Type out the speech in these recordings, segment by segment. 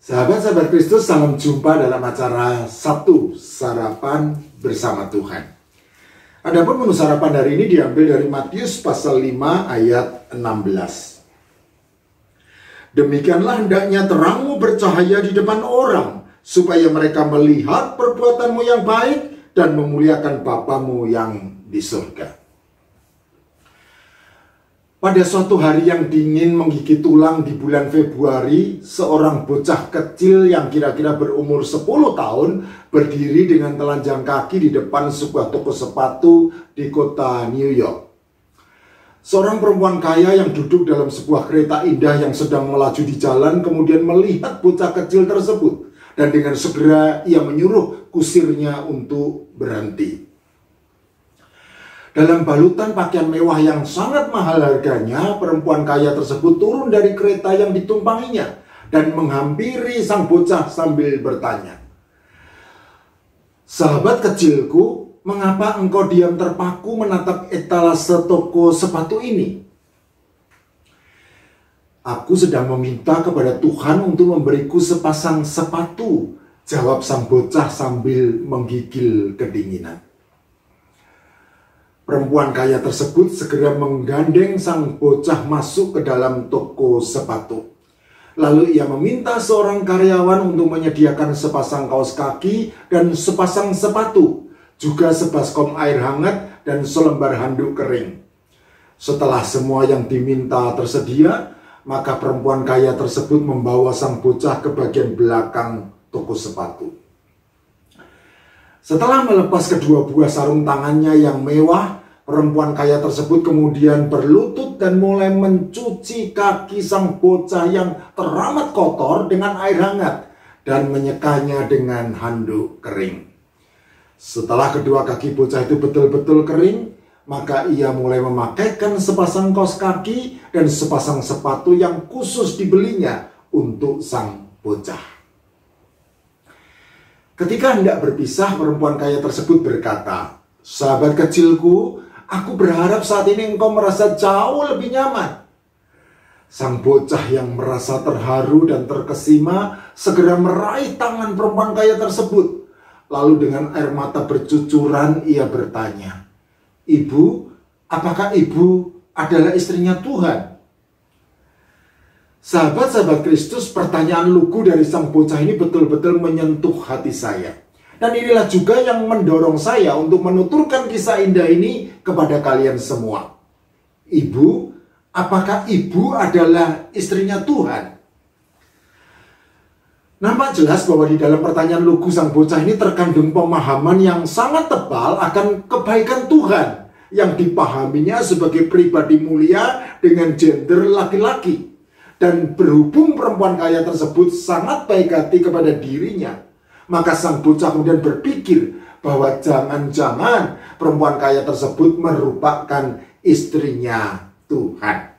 Sahabat-sahabat Kristus, salam jumpa dalam acara Sabtu Sarapan Bersama Tuhan. Adapun menu sarapan hari ini diambil dari Matius pasal 5 ayat 16. Demikianlah hendaknya terangmu bercahaya di depan orang, supaya mereka melihat perbuatanmu yang baik dan memuliakan Bapamu yang di surga. Pada suatu hari yang dingin menggigit tulang di bulan Februari, seorang bocah kecil yang kira-kira berumur 10 tahun berdiri dengan telanjang kaki di depan sebuah toko sepatu di kota New York. Seorang perempuan kaya yang duduk dalam sebuah kereta indah yang sedang melaju di jalan kemudian melihat bocah kecil tersebut, dan dengan segera ia menyuruh kusirnya untuk berhenti. Dalam balutan pakaian mewah yang sangat mahal harganya, perempuan kaya tersebut turun dari kereta yang ditumpanginya dan menghampiri sang bocah sambil bertanya, "Sahabat kecilku, mengapa engkau diam terpaku menatap etalase toko sepatu ini?" "Aku sedang meminta kepada Tuhan untuk memberiku sepasang sepatu," jawab sang bocah sambil menggigil kedinginan. Perempuan kaya tersebut segera menggandeng sang bocah masuk ke dalam toko sepatu. Lalu ia meminta seorang karyawan untuk menyediakan sepasang kaos kaki dan sepasang sepatu, juga sebaskom air hangat dan selembar handuk kering. Setelah semua yang diminta tersedia, maka perempuan kaya tersebut membawa sang bocah ke bagian belakang toko sepatu. Setelah melepas kedua buah sarung tangannya yang mewah, perempuan kaya tersebut kemudian berlutut dan mulai mencuci kaki sang bocah yang teramat kotor dengan air hangat dan menyekanya dengan handuk kering. Setelah kedua kaki bocah itu betul-betul kering, maka ia mulai memakaikan sepasang kaos kaki dan sepasang sepatu yang khusus dibelinya untuk sang bocah. Ketika hendak berpisah, perempuan kaya tersebut berkata, "Sahabat kecilku, aku berharap saat ini engkau merasa jauh lebih nyaman." Sang bocah yang merasa terharu dan terkesima segera meraih tangan perempuan kaya tersebut. Lalu dengan air mata bercucuran ia bertanya, "Ibu, apakah ibu adalah istrinya Tuhan?" Sahabat-sahabat Kristus, pertanyaan lugu dari sang bocah ini betul-betul menyentuh hati saya. Dan inilah juga yang mendorong saya untuk menuturkan kisah indah ini kepada kalian semua. Ibu, apakah ibu adalah istrinya Tuhan? Nampak jelas bahwa di dalam pertanyaan lugu sang bocah ini terkandung pemahaman yang sangat tebal akan kebaikan Tuhan yang dipahaminya sebagai pribadi mulia dengan gender laki-laki. Dan berhubung perempuan kaya tersebut sangat baik hati kepada dirinya, maka sang bocah kemudian berpikir bahwa jangan-jangan perempuan kaya tersebut merupakan istrinya Tuhan.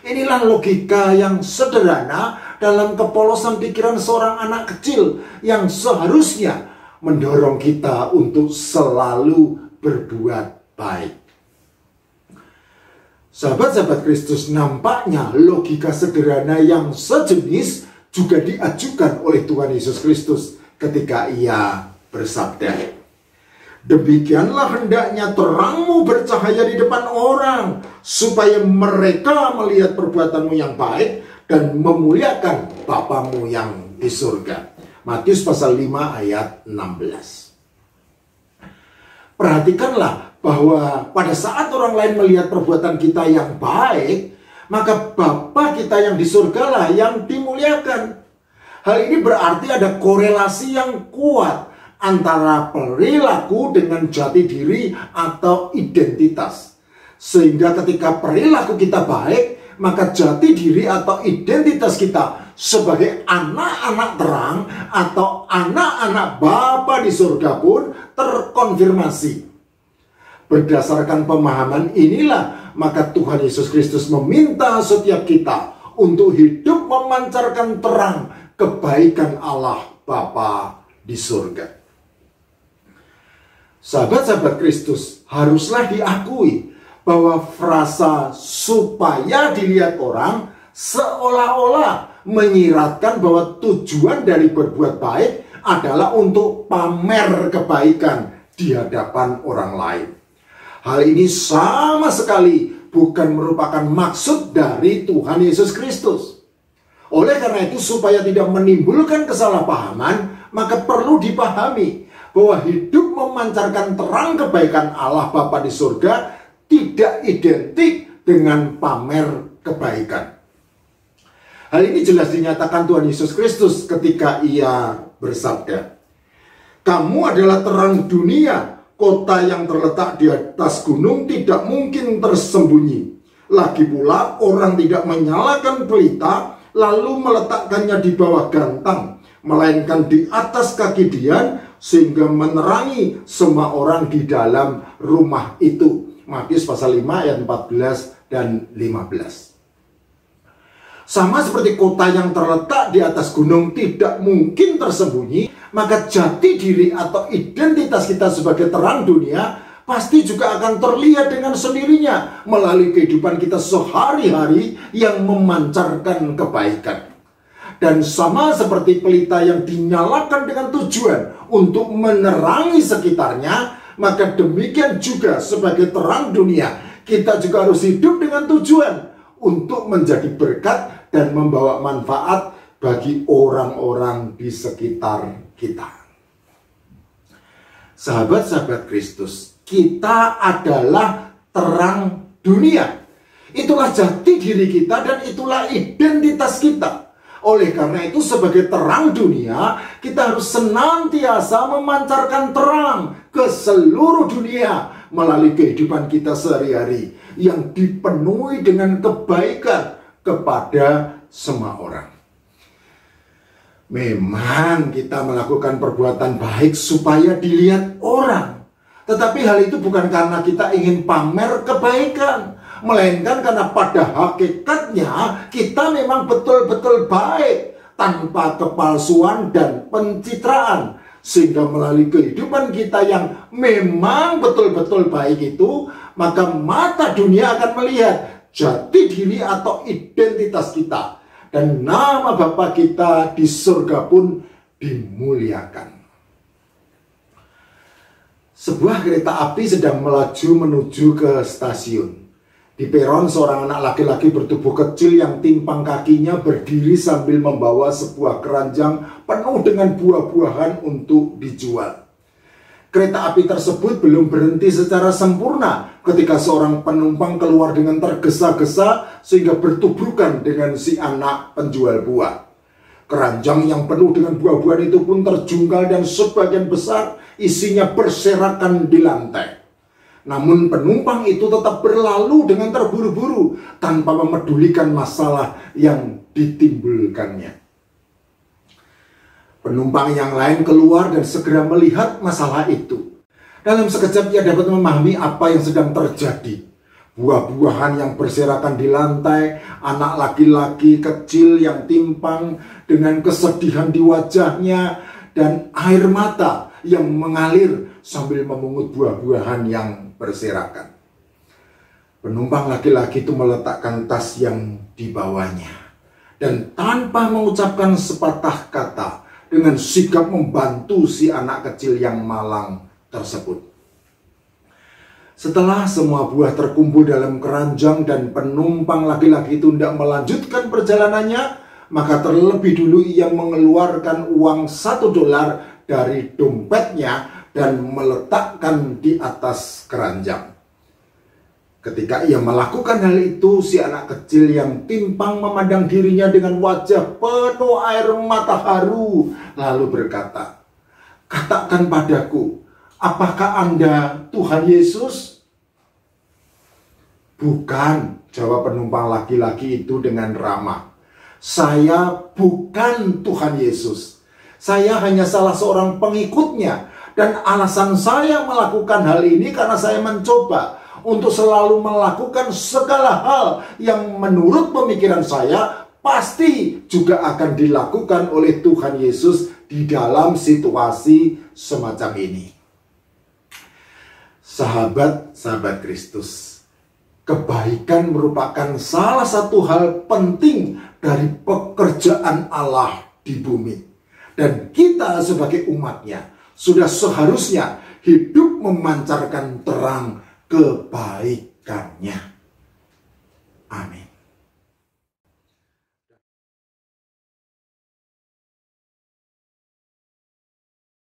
Inilah logika yang sederhana dalam kepolosan pikiran seorang anak kecil yang seharusnya mendorong kita untuk selalu berbuat baik. Sahabat-sahabat Kristus, nampaknya logika sederhana yang sejenis juga diajukan oleh Tuhan Yesus Kristus ketika ia bersabda, "Demikianlah hendaknya terangmu bercahaya di depan orang, supaya mereka melihat perbuatanmu yang baik dan memuliakan Bapamu yang di surga." Matius pasal 5 ayat 16. Perhatikanlah bahwa pada saat orang lain melihat perbuatan kita yang baik, maka Bapa kita yang di surgalah yang dimuliakan. Hal ini berarti ada korelasi yang kuat antara perilaku dengan jati diri atau identitas. Sehingga ketika perilaku kita baik, maka jati diri atau identitas kita sebagai anak-anak terang atau anak-anak Bapa di surga pun terkonfirmasi. Berdasarkan pemahaman inilah, maka Tuhan Yesus Kristus meminta setiap kita untuk hidup memancarkan terang kebaikan Allah Bapa di surga. Sahabat-sahabat Kristus, haruslah diakui bahwa frasa "supaya dilihat orang" seolah-olah menyiratkan bahwa tujuan dari berbuat baik adalah untuk pamer kebaikan di hadapan orang lain. Hal ini sama sekali bukan merupakan maksud dari Tuhan Yesus Kristus. Oleh karena itu, supaya tidak menimbulkan kesalahpahaman, maka perlu dipahami bahwa hidup memancarkan terang kebaikan Allah Bapa di surga tidak identik dengan pamer kebaikan. Hal ini jelas dinyatakan Tuhan Yesus Kristus ketika Ia bersabda, "Kamu adalah terang dunia, kota yang terletak di atas gunung tidak mungkin tersembunyi. Lagi pula orang tidak menyalakan pelita lalu meletakkannya di bawah gantang, melainkan di atas kaki dian sehingga menerangi semua orang di dalam rumah itu." Matius pasal 5 ayat 14 dan 15. Sama seperti kota yang terletak di atas gunung tidak mungkin tersembunyi, maka jati diri atau identitas kita sebagai terang dunia pasti juga akan terlihat dengan sendirinya melalui kehidupan kita sehari-hari yang memancarkan kebaikan. Dan sama seperti pelita yang dinyalakan dengan tujuan untuk menerangi sekitarnya, maka demikian juga sebagai terang dunia, kita juga harus hidup dengan tujuan untuk menjadi berkat dan membawa manfaat bagi orang-orang di sekitar kita. Sahabat-sahabat Kristus, kita adalah terang dunia. Itulah jati diri kita dan itulah identitas kita. Oleh karena itu, sebagai terang dunia, kita harus senantiasa memancarkan terang ke seluruh dunia melalui kehidupan kita sehari-hari yang dipenuhi dengan kebaikan kepada semua orang. Memang kita melakukan perbuatan baik supaya dilihat orang, tetapi hal itu bukan karena kita ingin pamer kebaikan, melainkan karena pada hakikatnya kita memang betul-betul baik tanpa kepalsuan dan pencitraan, sehingga melalui kehidupan kita yang memang betul-betul baik itu, maka mata dunia akan melihat jati diri atau identitas kita, dan nama Bapa kita di surga pun dimuliakan. Sebuah kereta api sedang melaju menuju ke stasiun. Di peron, seorang anak laki-laki bertubuh kecil yang timpang kakinya berdiri sambil membawa sebuah keranjang penuh dengan buah-buahan untuk dijual. Kereta api tersebut belum berhenti secara sempurna ketika seorang penumpang keluar dengan tergesa-gesa sehingga bertubrukan dengan si anak penjual buah. Keranjang yang penuh dengan buah-buahan itu pun terjungkal dan sebagian besar isinya berserakan di lantai. Namun penumpang itu tetap berlalu dengan terburu-buru tanpa memedulikan masalah yang ditimbulkannya. Penumpang yang lain keluar dan segera melihat masalah itu. Dalam sekejap ia dapat memahami apa yang sedang terjadi. Buah-buahan yang berserakan di lantai, anak laki-laki kecil yang timpang dengan kesedihan di wajahnya, dan air mata yang mengalir sambil memungut buah-buahan yang berserakan. Penumpang laki-laki itu meletakkan tas yang dibawanya, dan tanpa mengucapkan sepatah kata, dengan sigap membantu si anak kecil yang malang tersebut. Setelah semua buah terkumpul dalam keranjang dan penumpang laki-laki itu tidak melanjutkan perjalanannya, maka terlebih dulu ia mengeluarkan uang $1 dari dompetnya dan meletakkan di atas keranjang. Ketika ia melakukan hal itu, si anak kecil yang timpang memandang dirinya dengan wajah penuh air mata haru, lalu berkata, "Katakan padaku, apakah Anda Tuhan Yesus?" "Bukan," jawab penumpang laki-laki itu dengan ramah. "Saya bukan Tuhan Yesus. Saya hanya salah seorang pengikutnya, dan alasan saya melakukan hal ini karena saya mencoba untuk selalu melakukan segala hal yang menurut pemikiran saya pasti juga akan dilakukan oleh Tuhan Yesus di dalam situasi semacam ini." Sahabat-sahabat Kristus, kebaikan merupakan salah satu hal penting dari pekerjaan Allah di bumi. Dan kita sebagai umatnya sudah seharusnya hidup memancarkan terang kebaikannya. Amin.